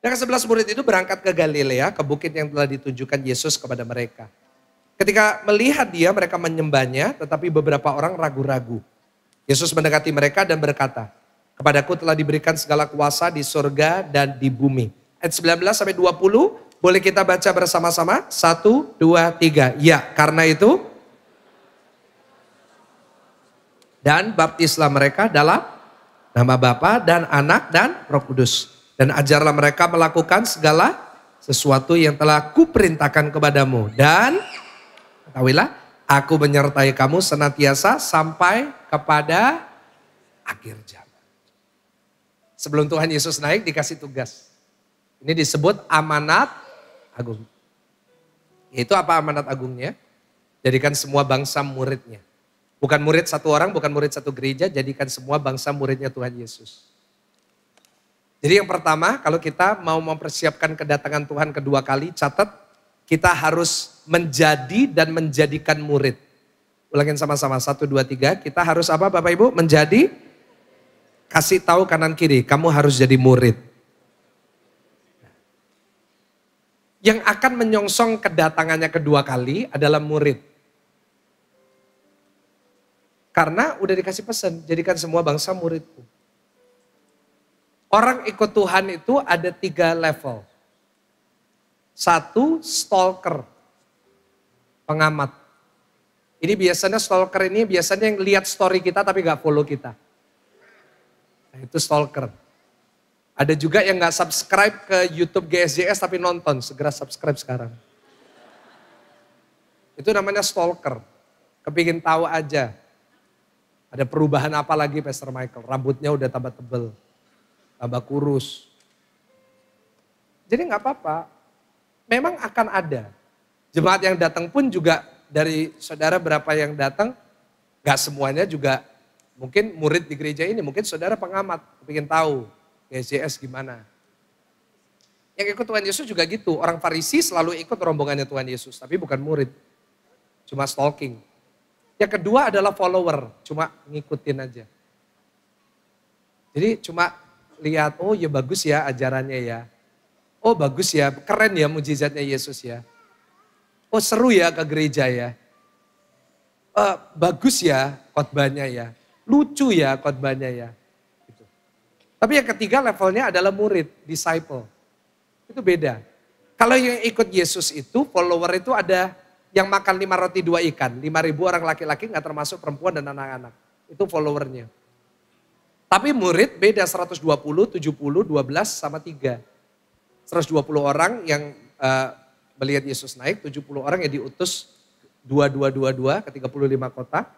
Yang ke-11 murid itu berangkat ke Galilea, ke bukit yang telah ditunjukkan Yesus kepada mereka. Ketika melihat dia, mereka menyembahnya, tetapi beberapa orang ragu-ragu. Yesus mendekati mereka dan berkata, "Kepadaku telah diberikan segala kuasa di surga dan di bumi." Ayat 19 sampai 20, boleh kita baca bersama-sama? 1, 2, 3. Ya, karena itu, dan baptislah mereka dalam nama Bapa dan Anak dan Roh Kudus. Dan ajarlah mereka melakukan segala sesuatu yang telah kuperintahkan kepadamu. Dan ketahuilah, aku menyertai kamu senantiasa sampai kepada akhir zaman. Sebelum Tuhan Yesus naik dikasih tugas. Ini disebut amanat agung. Itu apa amanat agungnya? Jadikan semua bangsa muridnya. Bukan murid satu orang, bukan murid satu gereja, jadikan semua bangsa muridnya Tuhan Yesus. Jadi yang pertama, kalau kita mau mempersiapkan kedatangan Tuhan kedua kali, catat kita harus menjadi dan menjadikan murid. Ulangin sama-sama, 1, 2, 3. Kita harus apa Bapak Ibu? Menjadi, kasih tahu kanan kiri, kamu harus jadi murid. Yang akan menyongsong kedatangannya kedua kali adalah murid. Karena udah dikasih pesan, jadikan semua bangsa muridku. Orang ikut Tuhan itu ada 3 level. 1, stalker, pengamat. Ini biasanya stalker ini biasanya yang lihat story kita tapi gak follow kita. Nah, itu stalker. Ada juga yang gak subscribe ke YouTube GSJS tapi nonton, segera subscribe sekarang. Itu namanya stalker, kepingin tahu aja. Ada perubahan apa lagi Pastor Michael, rambutnya udah tambah tebel. Tambah kurus. Jadi gak apa-apa. Memang akan ada. Jemaat yang datang pun juga dari saudara berapa yang datang, gak semuanya juga mungkin murid di gereja ini. Mungkin saudara pengamat, ingin tahu GSJS gimana. Yang ikut Tuhan Yesus juga gitu. Orang Farisi selalu ikut rombongannya Tuhan Yesus, tapi bukan murid. Cuma stalking. Yang kedua adalah follower, cuma ngikutin aja. Jadi cuma lihat, oh ya bagus ya ajarannya ya. Oh bagus ya, keren ya mujizatnya Yesus ya. Oh seru ya ke gereja ya. Bagus ya khotbahnya ya. Lucu ya khotbahnya ya. Gitu. Tapi yang ketiga levelnya adalah murid, disciple. Itu beda. Kalau yang ikut Yesus itu, follower itu ada yang makan 5 roti 2 ikan. 5.000 orang laki-laki gak termasuk perempuan dan anak-anak. Itu followernya. Tapi murid beda 120, 70, 12 sama 3. 120 orang yang melihat Yesus naik, 70 orang yang diutus 2222 ke 35 kota.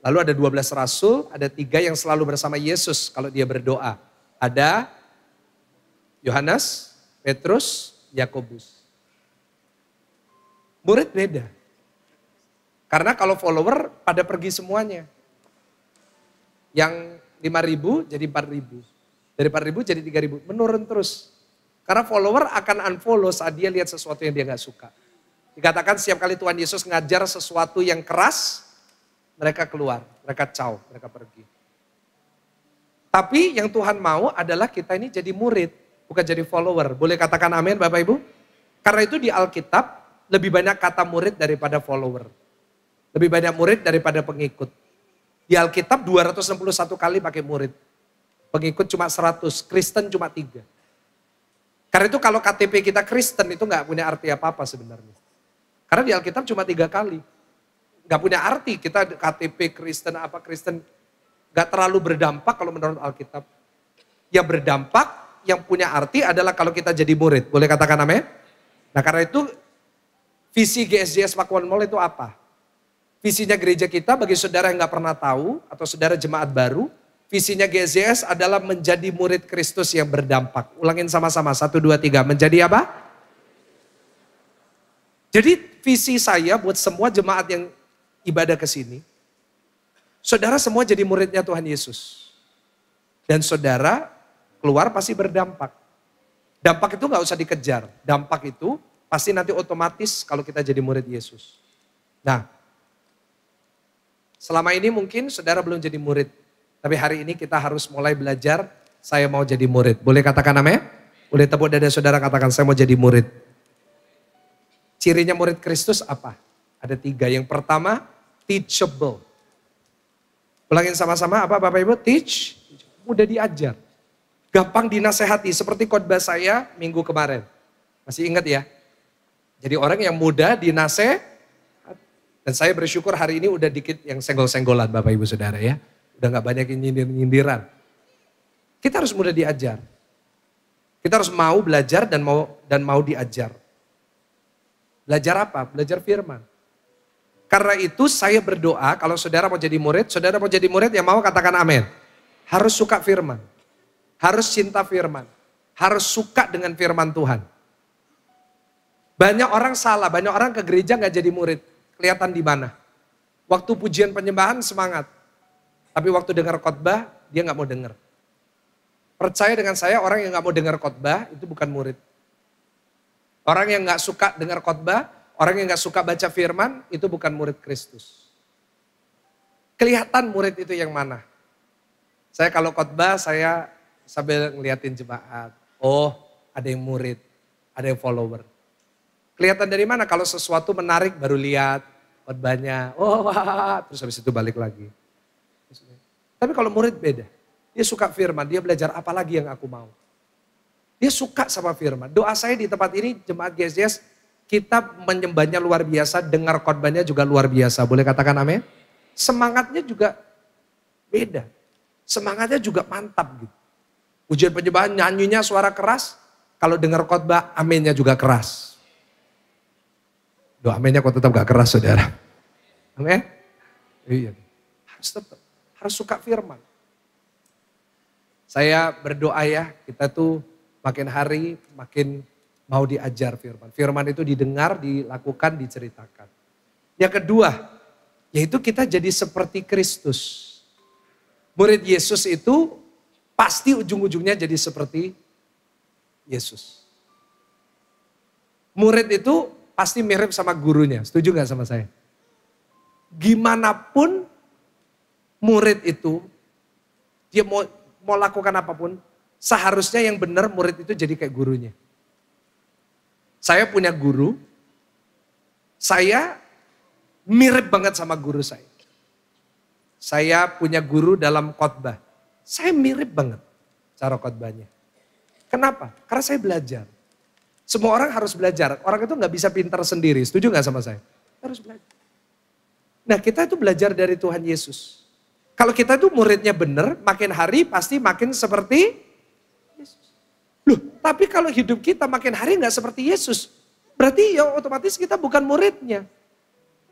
Lalu ada 12 rasul, ada 3 yang selalu bersama Yesus kalau dia berdoa. Ada Yohanes, Petrus, Yakobus. Murid beda. Karena kalau follower pada pergi semuanya. Yang 5.000 jadi 4.000. Dari 4.000 jadi 3.000. Menurun terus. Karena follower akan unfollow saat dia lihat sesuatu yang dia gak suka. Dikatakan setiap kali Tuhan Yesus ngajar sesuatu yang keras, mereka keluar, mereka caw, mereka pergi. Tapi yang Tuhan mau adalah kita ini jadi murid, bukan jadi follower. Boleh katakan amin Bapak Ibu? Karena itu di Alkitab lebih banyak kata murid daripada follower. Lebih banyak murid daripada pengikut. Di Alkitab 261 kali pakai murid. Pengikut cuma 100, Kristen cuma 3. Karena itu kalau KTP kita Kristen itu gak punya arti apa-apa sebenarnya. Karena di Alkitab cuma 3 kali. Gak punya arti kita KTP Kristen apa Kristen. Gak terlalu berdampak kalau menurut Alkitab. Yang berdampak, yang punya arti adalah kalau kita jadi murid. Boleh katakan amin? Nah karena itu visi GSJS Pakuan Mall itu apa? Visinya gereja kita bagi saudara yang gak pernah tahu atau saudara jemaat baru, visinya GSJS adalah menjadi murid Kristus yang berdampak. Ulangin sama-sama, 1, 2, 3. Menjadi apa? Jadi visi saya buat semua jemaat yang ibadah ke sini, saudara semua jadi muridnya Tuhan Yesus. Dan saudara keluar pasti berdampak. Dampak itu gak usah dikejar. Dampak itu pasti nanti otomatis kalau kita jadi murid Yesus. Nah, selama ini mungkin saudara belum jadi murid. Tapi hari ini kita harus mulai belajar, saya mau jadi murid. Boleh katakan amin? Boleh tepuk dada saudara, katakan saya mau jadi murid. Cirinya murid Kristus apa? Ada 3. Yang pertama, teachable. Ulangin sama-sama apa Bapak Ibu? Teach, mudah diajar. Gampang dinasehati, seperti khotbah saya minggu kemarin. Masih ingat ya? Jadi orang yang mudah dinasehati. Dan saya bersyukur hari ini udah dikit yang senggol-senggolan Bapak Ibu Saudara ya. Udah gak banyak yang nyindir-nyindiran. Kita harus mudah diajar. Kita harus mau belajar dan mau diajar. Belajar apa? Belajar firman. Karena itu saya berdoa kalau saudara mau jadi murid yang mau katakan amin. Harus suka firman. Harus cinta firman. Harus suka dengan firman Tuhan. Banyak orang salah, banyak orang ke gereja gak jadi murid. Kelihatan di mana? Waktu pujian penyembahan semangat. Tapi waktu dengar khotbah dia gak mau dengar. Percaya dengan saya, orang yang gak mau dengar khotbah itu bukan murid. Orang yang gak suka dengar khotbah, orang yang gak suka baca firman, itu bukan murid Kristus. Kelihatan murid itu yang mana? Saya kalau khotbah, saya sambil ngeliatin jemaat. Oh, ada yang murid, ada yang follower. Kelihatan dari mana? Kalau sesuatu menarik baru lihat khotbahnya. Oh, wah, terus habis itu balik lagi. Tapi kalau murid beda. Dia suka firman, dia belajar apa lagi yang aku mau. Dia suka sama firman. Doa saya di tempat ini, jemaat GSJS, kita menyembahnya luar biasa, dengar khotbahnya juga luar biasa. Boleh katakan amin? Semangatnya juga beda. Semangatnya juga mantap gitu. Pujian penyembahan nyanyinya suara keras, kalau dengar khotbah aminnya juga keras. Doa aminnya kok tetap gak keras saudara. Amin? Iya. Harus suka firman. Saya berdoa ya, kita tuh makin hari makin mau diajar firman. Firman itu didengar, dilakukan, diceritakan. Yang kedua, yaitu kita jadi seperti Kristus. Murid Yesus itu pasti ujung-ujungnya jadi seperti Yesus. Murid itu pasti mirip sama gurunya, setuju gak sama saya? Gimanapun murid itu, dia mau lakukan apapun, seharusnya yang benar murid itu jadi kayak gurunya. Saya punya guru, saya mirip banget sama guru saya. Saya punya guru dalam khotbah, saya mirip banget cara khotbahnya. Kenapa? Karena saya belajar. Semua orang harus belajar, orang itu gak bisa pintar sendiri, setuju gak sama saya? Harus belajar. Nah kita itu belajar dari Tuhan Yesus. Kalau kita itu muridnya benar, makin hari pasti makin seperti Yesus. Loh, tapi kalau hidup kita makin hari nggak seperti Yesus, berarti ya otomatis kita bukan muridnya.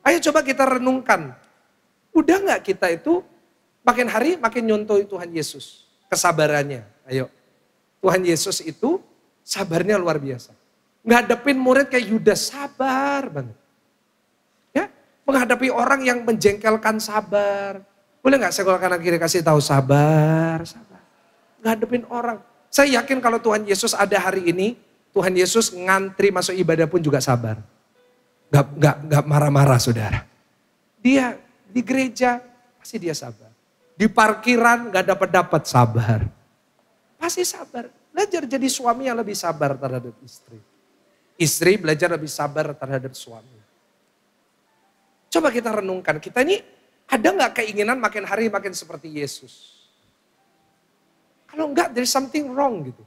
Ayo coba kita renungkan. Udah nggak kita itu makin hari makin nyontoh Tuhan Yesus. Kesabarannya, ayo. Tuhan Yesus itu sabarnya luar biasa. Ngadepin murid kayak Yudas, sabar banget. Ya, menghadapi orang yang menjengkelkan sabar. Boleh gak saya kalau kanan kiri kasih tahu sabar, sabar. Ngadepin orang. Saya yakin kalau Tuhan Yesus ada hari ini, Tuhan Yesus ngantri masuk ibadah pun juga sabar. Gak marah-marah saudara. Dia di gereja pasti dia sabar. Di parkiran gak dapat sabar. Pasti sabar. Belajar jadi suami yang lebih sabar terhadap istri. Istri belajar lebih sabar terhadap suami. Coba kita renungkan, kita ini ada gak keinginan makin hari makin seperti Yesus? Kalau enggak, there's something wrong gitu.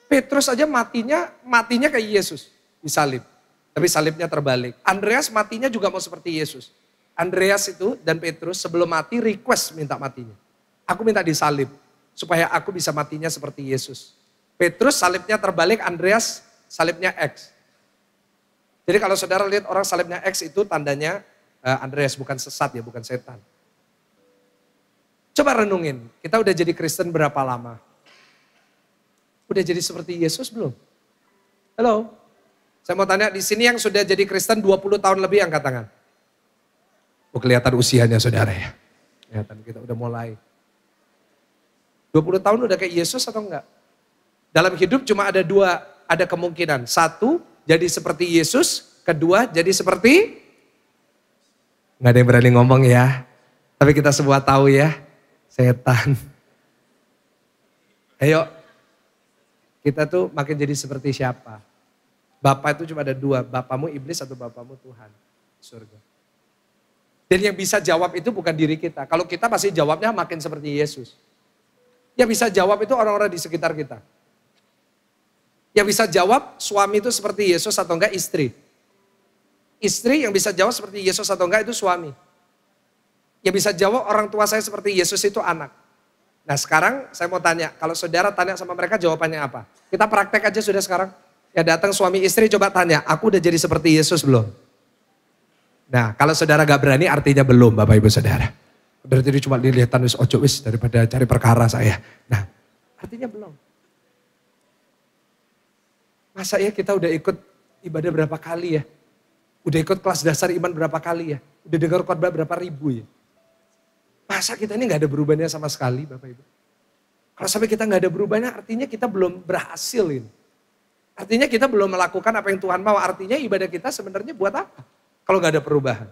Petrus aja matinya kayak Yesus, disalib. Tapi salibnya terbalik. Andreas matinya juga mau seperti Yesus. Andreas itu dan Petrus sebelum mati request minta matinya. Aku minta disalib, supaya aku bisa matinya seperti Yesus. Petrus salibnya terbalik, Andreas salibnya X. Jadi kalau saudara lihat orang salibnya X itu tandanya Andreas bukan sesat ya, bukan setan. Coba renungin, kita udah jadi Kristen berapa lama? Udah jadi seperti Yesus belum? Halo? Saya mau tanya di sini yang sudah jadi Kristen 20 tahun lebih angkat tangan. Oh kelihatan usianya saudara ya. Kelihatan kita udah mulai. 20 tahun udah kayak Yesus atau enggak? Dalam hidup cuma ada kemungkinan. Satu, jadi seperti Yesus. Kedua, jadi seperti nggak ada yang berani ngomong ya. Tapi kita semua tahu ya, setan. Ayo, Kita tuh makin jadi seperti siapa? Bapak itu cuma ada dua, bapamu iblis atau bapamu Tuhan. Surga. Dan yang bisa jawab itu bukan diri kita. Kalau kita pasti jawabnya makin seperti Yesus. Yang bisa jawab itu orang-orang di sekitar kita. Yang bisa jawab suami itu seperti Yesus atau enggak istri. Istri yang bisa jawab seperti Yesus atau enggak itu suami. Yang bisa jawab orang tua saya seperti Yesus itu anak. Nah sekarang saya mau tanya, kalau saudara tanya sama mereka jawabannya apa? Kita praktek aja sudah sekarang. Ya datang suami istri coba tanya, aku udah jadi seperti Yesus belum? Nah kalau saudara gak berani artinya belum Bapak Ibu Saudara. Berarti dia cuma dilihatkan wis ojo wis daripada cari perkara saya. Nah artinya belum. Masa ya kita udah ikut ibadah berapa kali ya? Udah ikut kelas dasar iman berapa kali ya? Udah dengar khotbah berapa ribu ya? Masa kita ini gak ada berubahnya sama sekali Bapak Ibu? Kalau sampai kita gak ada berubahnya artinya kita belum berhasil ini. Artinya kita belum melakukan apa yang Tuhan mau. Artinya ibadah kita sebenarnya buat apa? Kalau gak ada perubahan.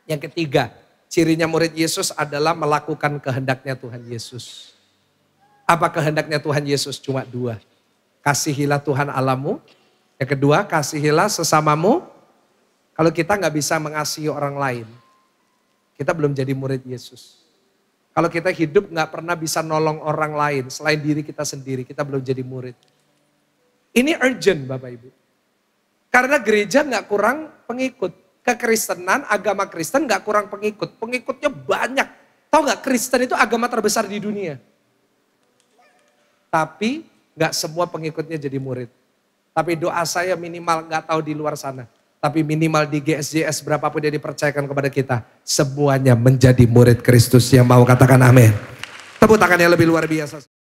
Yang ketiga, cirinya murid Yesus adalah melakukan kehendaknya Tuhan Yesus. Apa kehendaknya Tuhan Yesus? Cuma dua. Kasihilah Tuhan Allahmu. Yang kedua, kasihilah sesamamu. Kalau kita gak bisa mengasihi orang lain, kita belum jadi murid Yesus. Kalau kita hidup gak pernah bisa nolong orang lain selain diri kita sendiri, kita belum jadi murid. Ini urgent Bapak Ibu. Karena gereja gak kurang pengikut. Kekristenan, agama Kristen gak kurang pengikut. Pengikutnya banyak. Tahu gak Kristen itu agama terbesar di dunia. Tapi gak semua pengikutnya jadi murid. Tapi doa saya minimal gak tahu di luar sana. Tapi minimal di GSJS berapapun yang dipercayakan kepada kita. Semuanya menjadi murid Kristus yang mau katakan amin. Tepuk tangan yang lebih luar biasa.